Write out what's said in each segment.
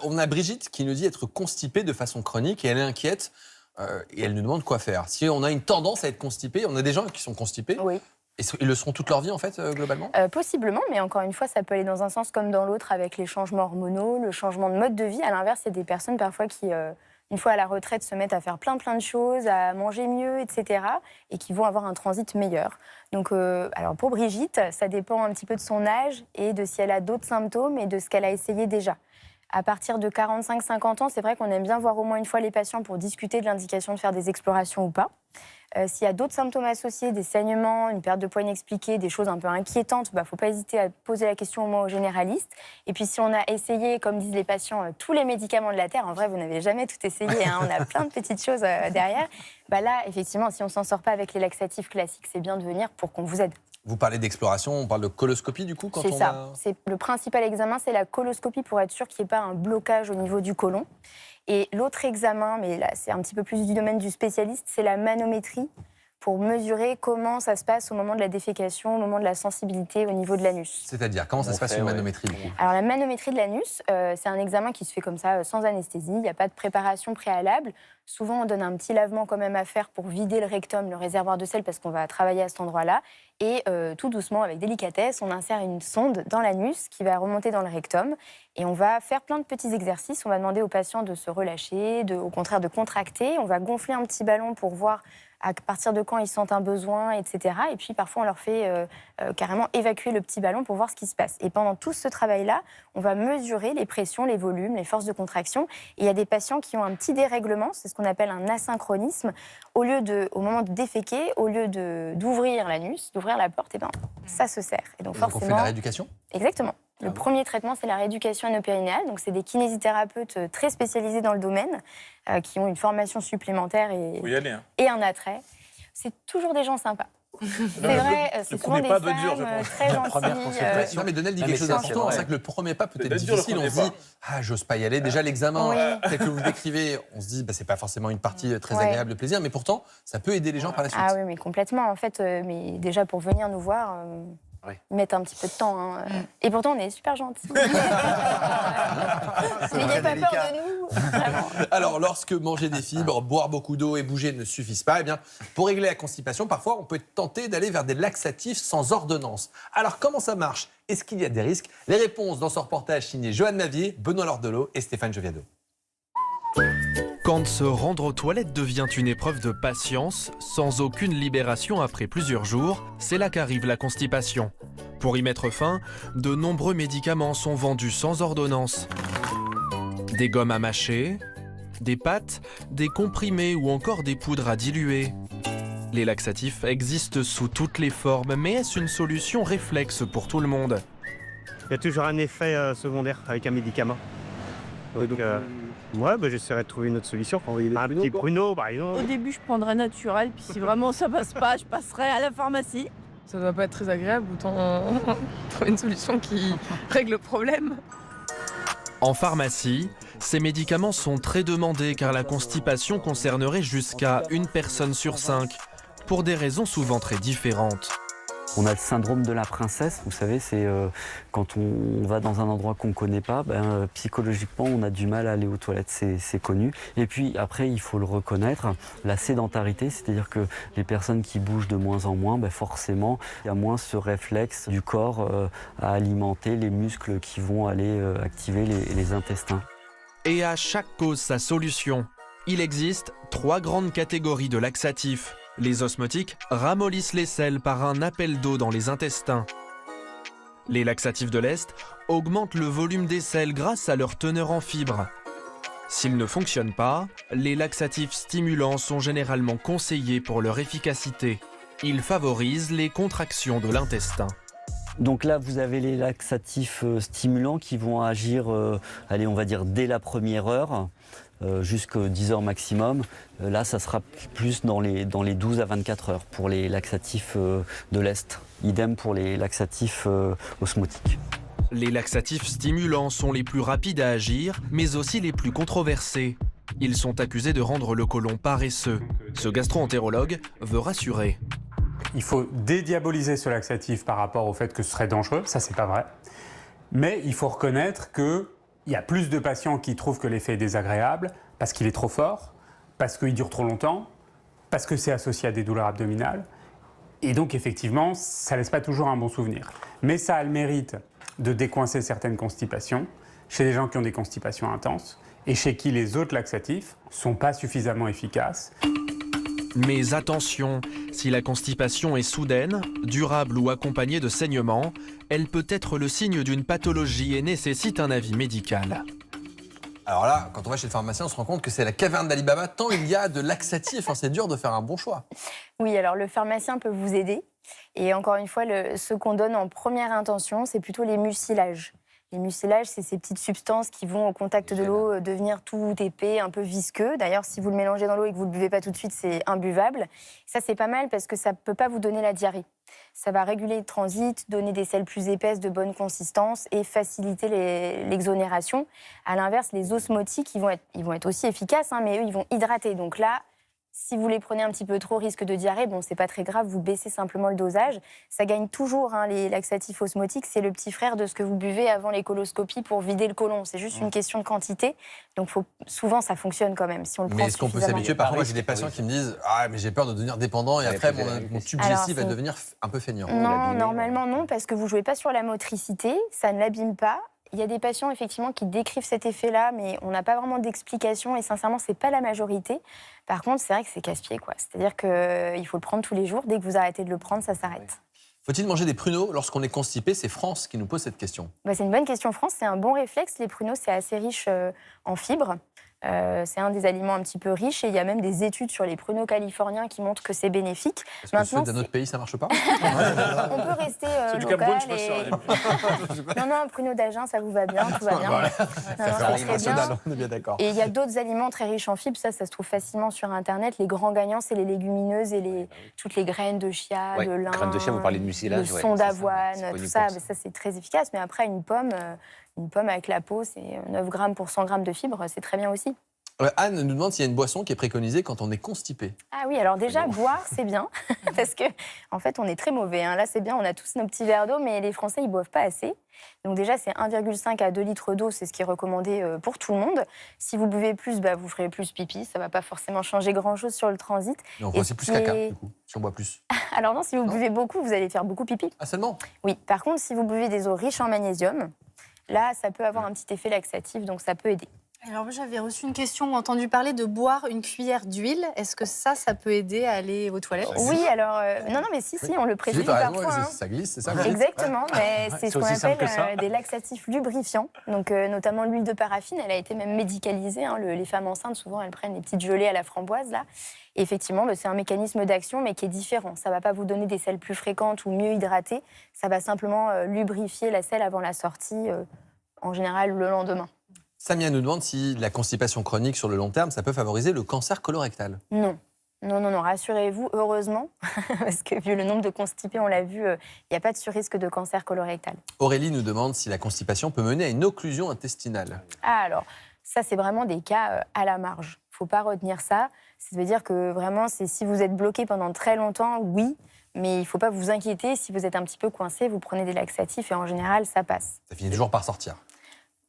On a Brigitte qui nous dit être constipée de façon chronique et elle est inquiète et elle nous demande quoi faire. Si on a une tendance à être constipé, on a des gens qui sont constipés. Oui. Ils le seront toute leur vie en fait, globalement. Possiblement, mais encore une fois, ça peut aller dans un sens comme dans l'autre avec les changements hormonaux, le changement de mode de vie. À l'inverse, il y a des personnes parfois qui, une fois à la retraite, se mettent à faire plein de choses, à manger mieux, etc. et qui vont avoir un transit meilleur. Donc, alors pour Brigitte, ça dépend un petit peu de son âge et de si elle a d'autres symptômes et de ce qu'elle a essayé déjà. À partir de 45-50 ans, c'est vrai qu'on aime bien voir au moins une fois les patients pour discuter de l'indication de faire des explorations ou pas. S'il y a d'autres symptômes associés, des saignements, une perte de poids inexpliquée, des choses un peu inquiétantes, il ne faut pas hésiter à poser la question au moins au généraliste. Et puis si on a essayé, comme disent les patients, tous les médicaments de la Terre, en vrai, vous n'avez jamais tout essayé, hein, on a plein de petites choses derrière. Là, effectivement, si on ne s'en sort pas avec les laxatifs classiques, c'est bien de venir pour qu'on vous aide. Vous parlez d'exploration, on parle de coloscopie du coup quand C'est on ça. a... C'est le principal examen, c'est la coloscopie pour être sûr qu'il n'y ait pas un blocage au niveau du côlon. Et l'autre examen, mais là c'est un petit peu plus du domaine du spécialiste, c'est la manométrie pour mesurer comment ça se passe au moment de la défécation, au moment de la sensibilité au niveau de l'anus. C'est-à-dire, comment ça se passe une manométrie du coup ? Alors la manométrie de l'anus, c'est un examen qui se fait comme ça, sans anesthésie, il n'y a pas de préparation préalable. Souvent, on donne un petit lavement quand même à faire pour vider le rectum, le réservoir de sel, parce qu'on va travailler à cet endroit-là. Et tout doucement, avec délicatesse, on insère une sonde dans l'anus qui va remonter dans le rectum. Et on va faire plein de petits exercices. On va demander aux patients de se relâcher, au contraire de contracter. On va gonfler un petit ballon pour voir à partir de quand ils sentent un besoin, etc. Et puis parfois, on leur fait carrément évacuer le petit ballon pour voir ce qui se passe. Et pendant tout ce travail-là, on va mesurer les pressions, les volumes, les forces de contraction. Et il y a des patients qui ont un petit dérèglement, c'est ce qu'on appelle un asynchronisme. Au moment de déféquer, au lieu d'ouvrir l'anus, d'ouvrir la porte, ça se serre. Et donc on fait de la rééducation ? Exactement. Le premier traitement, c'est la rééducation anopérinéale. Donc, c'est des kinésithérapeutes très spécialisés dans le domaine, qui ont une formation supplémentaire et un attrait. C'est toujours des gens sympas. C'est vrai, c'est souvent des femmes très gentilles. Non, mais Donnel dit quelque chose d'important. C'est vrai que le premier pas peut être difficile. On se dit, j'ose pas y aller. Déjà, l'examen, tel que vous le décrivez, on se dit, c'est pas forcément une partie très agréable de plaisir, mais pourtant, ça peut aider les gens par la suite. Ah oui, mais complètement. En fait, mais déjà, pour venir nous voir... Ils mettent un petit peu de temps. Hein. Et pourtant, on est super gentils. N'ayez pas peur de nous. Alors, lorsque manger des fibres, boire beaucoup d'eau et bouger ne suffisent pas, pour régler la constipation, parfois, on peut être tenté d'aller vers des laxatifs sans ordonnance. Alors, comment ça marche ? Est-ce qu'il y a des risques ? Les réponses dans ce reportage signé Joanne Navier, Benoît Lordelot et Stéphane Joviado. Quand se rendre aux toilettes devient une épreuve de patience, sans aucune libération après plusieurs jours, c'est là qu'arrive la constipation. Pour y mettre fin, de nombreux médicaments sont vendus sans ordonnance. Des gommes à mâcher, des pâtes, des comprimés ou encore des poudres à diluer. Les laxatifs existent sous toutes les formes, mais est-ce une solution réflexe pour tout le monde ? Il y a toujours un effet secondaire avec un médicament. J'essaierai de trouver une autre solution. Un petit pruneau, par exemple. Au début, je prendrais naturel, puis si vraiment ça passe pas, je passerai à la pharmacie. Ça doit pas être très agréable, autant trouver une solution qui règle le problème. En pharmacie, ces médicaments sont très demandés car la constipation concernerait jusqu'à 1 personne sur 5, pour des raisons souvent très différentes. On a le syndrome de la princesse, vous savez, c'est quand on va dans un endroit qu'on ne connaît pas, psychologiquement on a du mal à aller aux toilettes, c'est connu. Et puis après, il faut le reconnaître, la sédentarité, c'est-à-dire que les personnes qui bougent de moins en moins, forcément, il y a moins ce réflexe du corps à alimenter les muscles qui vont aller activer les intestins. Et à chaque cause sa solution. Il existe 3 grandes catégories de laxatifs. Les osmotiques ramollissent les selles par un appel d'eau dans les intestins. Les laxatifs de l'Est augmentent le volume des selles grâce à leur teneur en fibres. S'ils ne fonctionnent pas, les laxatifs stimulants sont généralement conseillés pour leur efficacité. Ils favorisent les contractions de l'intestin. Donc là, vous avez les laxatifs stimulants qui vont agir, on va dire, dès la première heure. Jusqu'à 10 heures maximum. Là, ça sera plus dans les 12 à 24 heures pour les laxatifs de l'Est. Idem pour les laxatifs osmotiques. Les laxatifs stimulants sont les plus rapides à agir, mais aussi les plus controversés. Ils sont accusés de rendre le côlon paresseux. Ce gastro-entérologue veut rassurer. Il faut dédiaboliser ce laxatif par rapport au fait que ce serait dangereux, ça c'est pas vrai. Mais il faut reconnaître que Il y a plus de patients qui trouvent que l'effet est désagréable parce qu'il est trop fort, parce qu'il dure trop longtemps, parce que c'est associé à des douleurs abdominales. Et donc, effectivement, ça ne laisse pas toujours un bon souvenir. Mais ça a le mérite de décoincer certaines constipations chez les gens qui ont des constipations intenses et chez qui les autres laxatifs ne sont pas suffisamment efficaces. Mais attention, si la constipation est soudaine, durable ou accompagnée de saignements, elle peut être le signe d'une pathologie et nécessite un avis médical. Alors là, quand on va chez le pharmacien, on se rend compte que c'est la caverne d'Ali Baba, tant il y a de laxatifs. C'est dur de faire un bon choix. Oui, alors le pharmacien peut vous aider. Et encore une fois, ce qu'on donne en première intention, c'est plutôt les mucilages. Les mucilages, c'est ces petites substances qui vont au contact de l'eau devenir tout épais, un peu visqueux. D'ailleurs, si vous le mélangez dans l'eau et que vous ne le buvez pas tout de suite, c'est imbuvable. Ça, c'est pas mal parce que ça ne peut pas vous donner la diarrhée. Ça va réguler le transit, donner des selles plus épaisses de bonne consistance et faciliter l'exonération. À l'inverse, les osmotiques, ils vont être aussi efficaces, hein, mais eux, ils vont hydrater. Donc là, si vous les prenez un petit peu trop, risque de diarrhée, bon, c'est pas très grave, vous baissez simplement le dosage. Ça gagne toujours, hein, les laxatifs osmotiques, c'est le petit frère de ce que vous buvez avant les coloscopies pour vider le côlon. C'est juste une question de quantité, donc souvent ça fonctionne quand même. Si on le prend mais est-ce qu'on peut s'habituer? Parfois, moi, j'ai des patients qui me disent « Ah, mais j'ai peur de devenir dépendant et après, mon tube digestif va devenir un peu feignant. » Non, normalement non, parce que vous jouez pas sur la motricité, ça ne l'abîme pas. Il y a des patients effectivement qui décrivent cet effet-là, mais on n'a pas vraiment d'explication et sincèrement, c'est pas la majorité. Par contre, c'est vrai que c'est casse-pied, quoi. C'est-à-dire qu'il faut le prendre tous les jours. Dès que vous arrêtez de le prendre, ça s'arrête. Faut-il manger des pruneaux lorsqu'on est constipé? C'est France qui nous pose cette question. C'est une bonne question, France. C'est un bon réflexe. Les pruneaux, c'est assez riche en fibres. C'est un des aliments un petit peu riches et il y a même des études sur les pruneaux californiens qui montrent que c'est bénéfique. Est-ce que ceux d'un autre pays, ça marche pas? On peut rester local et... Non, pruneaux d'Agen, ça vous va bien, tout va bien. On est bien d'accord. Et il y a d'autres aliments très riches en fibres, ça se trouve facilement sur Internet. Les grands gagnants, c'est les légumineuses et toutes les graines de chia, de lin, graines de chia, vous parlez de mucilage, le son d'avoine, tout ça, ça c'est très efficace. Mais après, une pomme avec la peau, c'est 9 grammes pour 100 grammes de fibres, c'est très bien aussi. Anne nous demande s'il y a une boisson qui est préconisée quand on est constipé. Ah oui, alors déjà, boire, c'est bien, parce que en fait, on est très mauvais. Hein. Là, c'est bien, on a tous nos petits verres d'eau, mais les Français, ils boivent pas assez. Donc déjà, c'est 1,5 à 2 litres d'eau, c'est ce qui est recommandé pour tout le monde. Si vous buvez plus, vous ferez plus pipi, ça va pas forcément changer grand-chose sur le transit. Mais on voit aussi plus caca, du coup, si on boit plus. Alors non, si vous buvez beaucoup, vous allez faire beaucoup pipi. Ah, seulement? Oui, par contre, si vous buvez des eaux riches en magnésium, là, ça peut avoir un petit effet laxatif, donc ça peut aider. Alors moi, j'avais reçu une question ou entendu parler de boire une cuillère d'huile. Est-ce que ça peut aider à aller aux toilettes? Oui, alors... non, mais si, on le prescrit parfois. Hein. Ça glisse, c'est ça? Exactement, mais c'est ce qu'on appelle des des laxatifs lubrifiants. Donc, notamment l'huile de paraffine, elle a été même médicalisée. Hein. Les femmes enceintes, souvent, elles prennent des petites gelées à la framboise, là. Et effectivement, c'est un mécanisme d'action, mais qui est différent. Ça ne va pas vous donner des selles plus fréquentes ou mieux hydratées. Ça va simplement lubrifier la selle avant la sortie, en général le lendemain. Samia nous demande si la constipation chronique sur le long terme, ça peut favoriser le cancer colorectal. Non, rassurez-vous, heureusement, parce que vu le nombre de constipés, on l'a vu, il n'y a pas de surrisque de cancer colorectal. Aurélie nous demande si la constipation peut mener à une occlusion intestinale. Ah alors, ça c'est vraiment des cas à la marge. Il ne faut pas retenir ça. Ça veut dire que vraiment, si vous êtes bloqué pendant très longtemps, oui, mais il ne faut pas vous inquiéter. Si vous êtes un petit peu coincé, vous prenez des laxatifs et en général, ça passe. Ça finit toujours par sortir.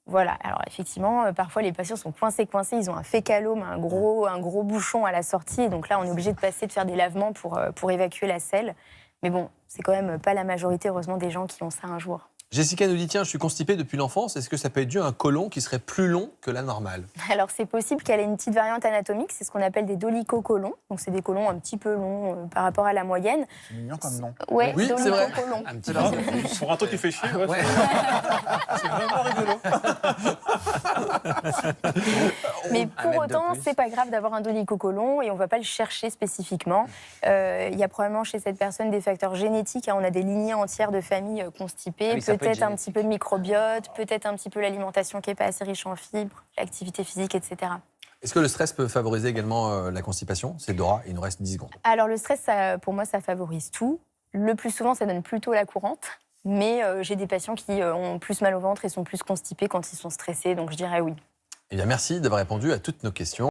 Voilà, alors effectivement, parfois les patients sont coincés, ils ont un fécalome, un gros bouchon à la sortie, et donc là on est obligé de faire des lavements pour évacuer la selle. Mais bon, c'est quand même pas la majorité, heureusement, des gens qui ont ça un jour. Jessica nous dit, tiens, je suis constipée depuis l'enfance, est-ce que ça peut être dû à un côlon qui serait plus long que la normale? Alors c'est possible qu'elle ait une petite variante anatomique, c'est ce qu'on appelle des dolichocolons, donc c'est des côlons un petit peu longs par rapport à la moyenne. C'est mignon comme nom. Ouais, oui, c'est vrai. Un petit Pour un truc qui fait chier, ouais. C'est vraiment rigolo. Mais pour autant, c'est pas grave d'avoir un dolichocolon et on va pas le chercher spécifiquement. Il y a probablement chez cette personne des facteurs génétiques, hein, on a des lignées entières de familles constipées, peut-être un petit peu de microbiote, peut-être un petit peu l'alimentation qui n'est pas assez riche en fibres, l'activité physique, etc. Est-ce que le stress peut favoriser également la constipation? C'est Dora, il nous reste 10 secondes. Alors le stress, pour moi, ça favorise tout. Le plus souvent, ça donne plutôt la courante. Mais j'ai des patients qui ont plus mal au ventre et sont plus constipés quand ils sont stressés, donc je dirais oui. Eh bien, merci d'avoir répondu à toutes nos questions.